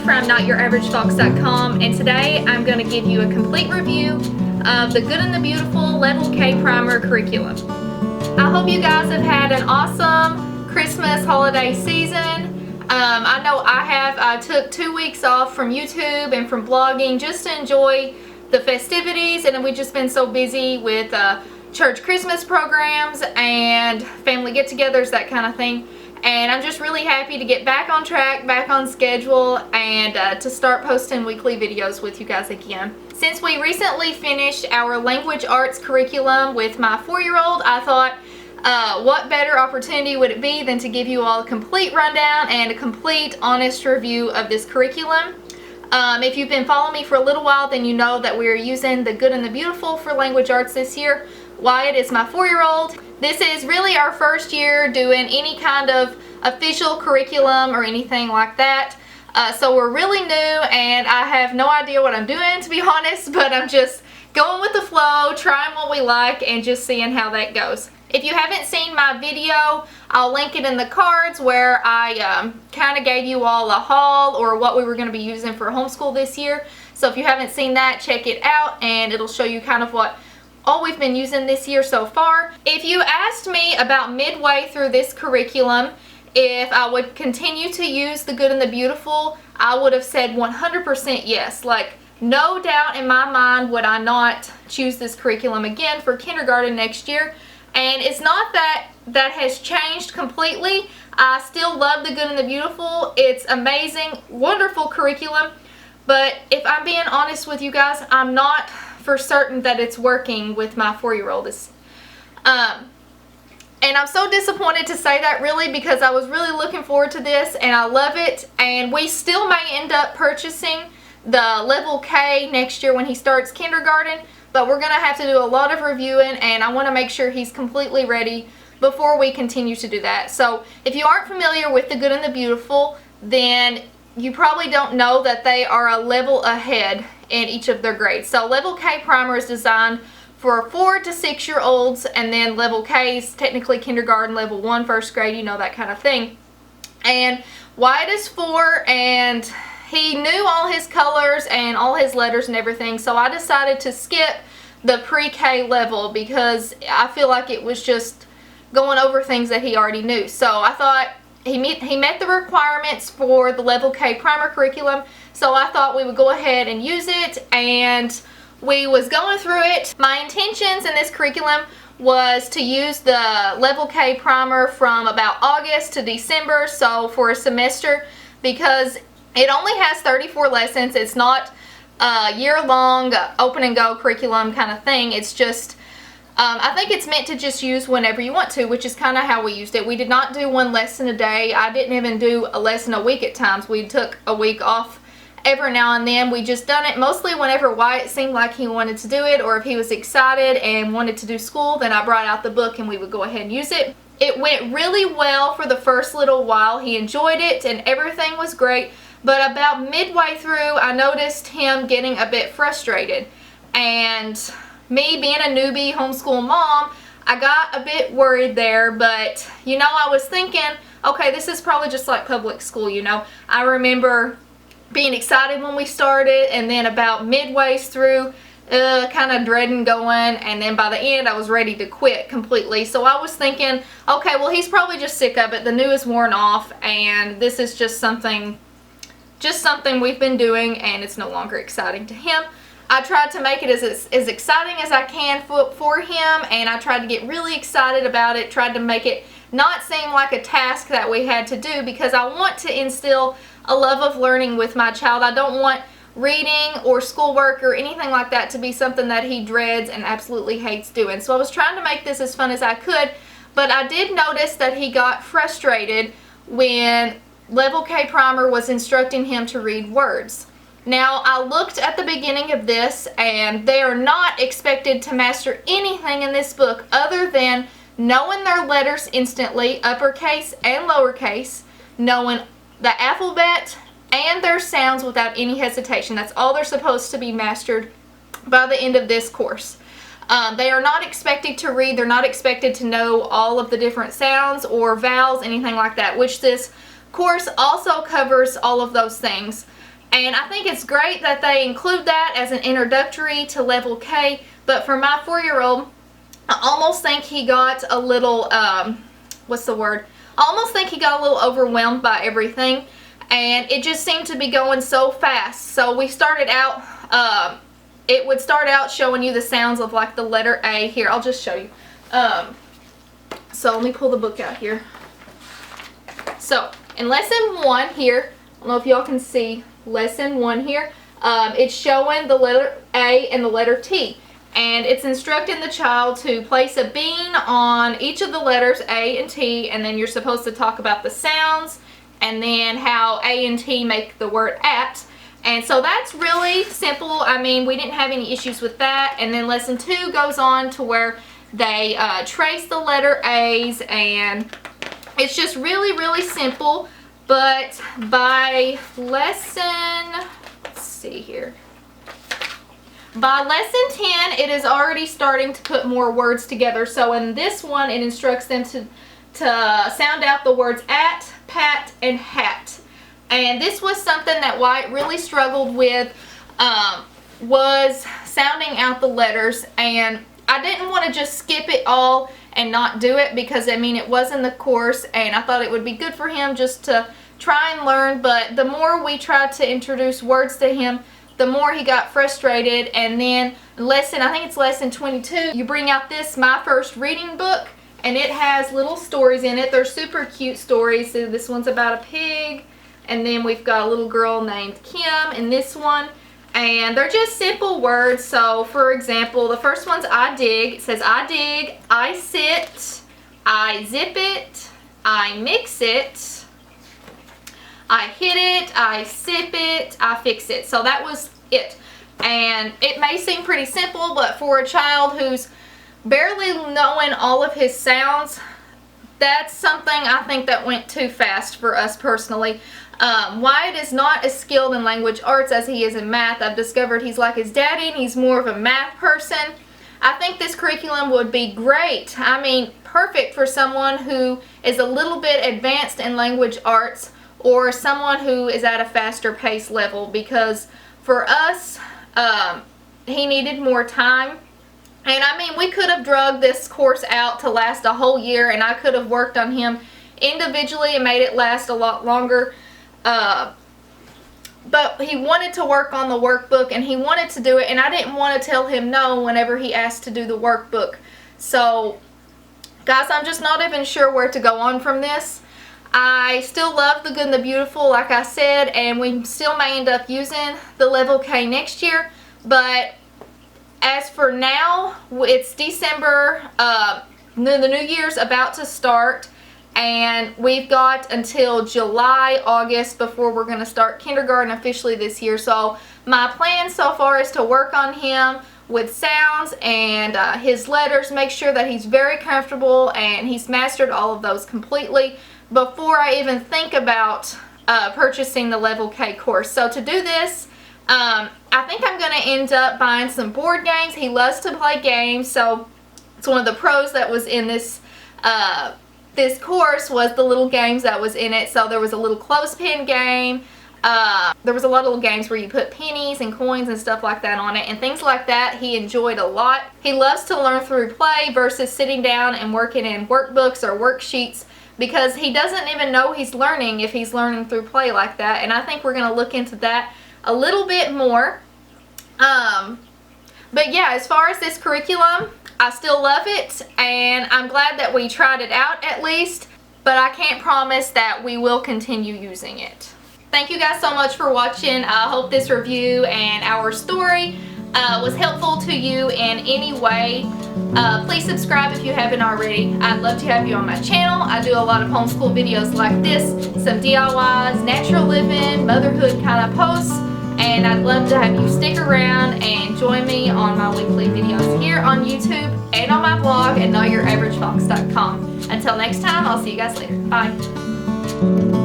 from NotYourAverageFox.com, and today I'm going to give you a complete review of the Good and the Beautiful Level K Primer curriculum. I hope you guys have had an awesome Christmas holiday season. I know I have. I took 2 weeks off from YouTube and from blogging just to enjoy the festivities, and we've just been so busy with church Christmas programs and family get-togethers, that kind of thing. And I'm just really happy to get back on track, back on schedule, and to start posting weekly videos with you guys again. Since we recently finished our language arts curriculum with my 4-year-old, I thought what better opportunity would it be than to give you all a complete rundown and a complete honest review of this curriculum. If you've been following me for a little while, then you know that we're using the Good and the Beautiful for language arts this year. Wyatt is my 4-year-old. This is really our first year doing any kind of official curriculum or anything like that. So we're really new, and I have no idea what I'm doing, to be honest, but I'm just going with the flow, trying what we like, and just seeing how that goes. If you haven't seen my video, I'll link it in the cards where I kind of gave you all a haul or what we were going to be using for homeschool this year. So if you haven't seen that, check it out, and it'll show you kind of what all we've been using this year so far. If you asked me about midway through this curriculum if I would continue to use the Good and the Beautiful, I would have said 100% yes. Like, no doubt in my mind would I not choose this curriculum again for kindergarten next year. And it's not that that has changed completely. I still love the Good and the Beautiful. It's amazing, wonderful curriculum. But if I'm being honest with you guys, I'm not for certain that it's working with my 4-year-old. And I'm so disappointed to say that, really, because I was really looking forward to this and I love it. And we still may end up purchasing the Level K next year when he starts kindergarten, but we're going to have to do a lot of reviewing, and I want to make sure he's completely ready before we continue to do that. So if you aren't familiar with the Good and the Beautiful, then you probably don't know that they are a level ahead in each of their grades. So Level K Primer is designed for 4 to 6-year-olds, and then Level K is technically kindergarten, Level 1, first grade, you know, that kind of thing. And Wyatt is 4, and he knew all his colors and all his letters and everything, so I decided to skip the pre-K level because I feel like it was just going over things that he already knew. So I thought he met the requirements for the Level K Primer curriculum, so I thought we would go ahead and use it, and we was going through it. My intentions in this curriculum was to use the Level K Primer from about August to December, so for a semester, because it only has 34 lessons. It's not a year-long open and go curriculum kind of thing. It's just, I think it's meant to just use whenever you want to, which is kind of how we used it. We did not do 1 lesson a day. I didn't even do a lesson a week at times. We took a week off every now and then. We just done it mostly whenever Wyatt seemed like he wanted to do it, or if he was excited and wanted to do school, then I brought out the book and we would go ahead and use it. It went really well for the first little while. He enjoyed it and everything was great. But about midway through, I noticed him getting a bit frustrated. And me being a newbie homeschool mom, I got a bit worried there. But, you know, I was thinking, okay, this is probably just like public school, you know. I remember being excited when we started, and then about midway through, kind of dreading going, and then by the end, I was ready to quit completely. So I was thinking, okay, well, he's probably just sick of it. The new is worn off, and this is just something we've been doing, and it's no longer exciting to him. I tried to make it as exciting as I can for him, and I tried to get really excited about it, tried to make it not seem like a task that we had to do, because I want to instill a love of learning with my child. I don't want reading or schoolwork or anything like that to be something that he dreads and absolutely hates doing. So I was trying to make this as fun as I could, but I did notice that he got frustrated when Level K Primer was instructing him to read words. Now, I looked at the beginning of this, and they are not expected to master anything in this book other than knowing their letters instantly, uppercase and lowercase, knowing the alphabet and their sounds without any hesitation. That's all they're supposed to be mastered by the end of this course. They are not expected to read. They're not expected to know all of the different sounds or vowels, anything like that, which this course also covers all of those things. And I think it's great that they include that as an introductory to level K. But for my 4-year-old, I almost think he got a little, what's the word? I almost think he got a little overwhelmed by everything. And it just seemed to be going so fast. So we started out, it would start out showing you the sounds of like the letter A. Here, I'll just show you. So let me pull the book out here. So in lesson 1 here, I don't know if y'all can see lesson 1 here, it's showing the letter A and the letter T. And it's instructing the child to place a bean on each of the letters A and T, and then you're supposed to talk about the sounds and then how A and T make the word at. And so that's really simple. I mean, we didn't have any issues with that. And then lesson 2 goes on to where they trace the letter A's, and it's just really, really simple. But by lesson, let's see here. By lesson 10, it is already starting to put more words together. So in this one, it instructs them to sound out the words at, pat, and hat. And this was something that Wyatt really struggled with, was sounding out the letters. And I didn't want to just skip it all and not do it because, I mean, it was in the course and I thought it would be good for him just to try and learn. But the more we tried to introduce words to him, the more he got frustrated. And then I think it's lesson 22, you bring out this My First Reading book, and it has little stories in it. They're super cute stories. So this one's about a pig, and then we've got a little girl named Kim in this one, and they're just simple words. So for example, the first one's I dig. It says I dig, I sit, I zip it, I mix it, I hit it, I sip it, I fix it. So that was it. And it may seem pretty simple, but for a child who's barely knowing all of his sounds, that's something I think that went too fast for us personally. Wyatt is not as skilled in language arts as he is in math. I've discovered he's like his daddy and he's more of a math person. I think this curriculum would be great. I mean, perfect for someone who is a little bit advanced in language arts, or someone who is at a faster pace level, because for us, he needed more time. And I mean, we could have drugged this course out to last a whole year, and I could have worked on him individually and made it last a lot longer. But he wanted to work on the workbook, and he wanted to do it, and I didn't want to tell him no whenever he asked to do the workbook. So, guys, I'm just not even sure where to go on from this. I still love The Good and the Beautiful, like I said, and we still may end up using the level K next year. But as for now, it's December, the new year's about to start, and we've got until July, August before we're going to start kindergarten officially this year. So my plan so far is to work on him with sounds and his letters, make sure that he's very comfortable and he's mastered all of those completely before I even think about purchasing the level K course. So to do this, I think I'm going to end up buying some board games. He loves to play games, so it's one of the pros that was in this this course was the little games that was in it. So there was a little clothespin game. There was a lot of little games where you put pennies and coins and stuff like that on it, and things like that he enjoyed a lot. He loves to learn through play versus sitting down and working in workbooks or worksheets, because he doesn't even know he's learning if he's learning through play like that. And I think we're going to look into that a little bit more. But yeah, as far as this curriculum, I still love it, and I'm glad that we tried it out at least, but I can't promise that we will continue using it. Thank you guys so much for watching. I hope this review and our story was helpful to you in any way. Please subscribe if you haven't already. I'd love to have you on my channel. I do a lot of homeschool videos like this, some DIYs, natural living, motherhood kind of posts, and I'd love to have you stick around and join me on my weekly videos here on YouTube and on my blog at knowyouraveragefox.com. Until next time, I'll see you guys later. Bye.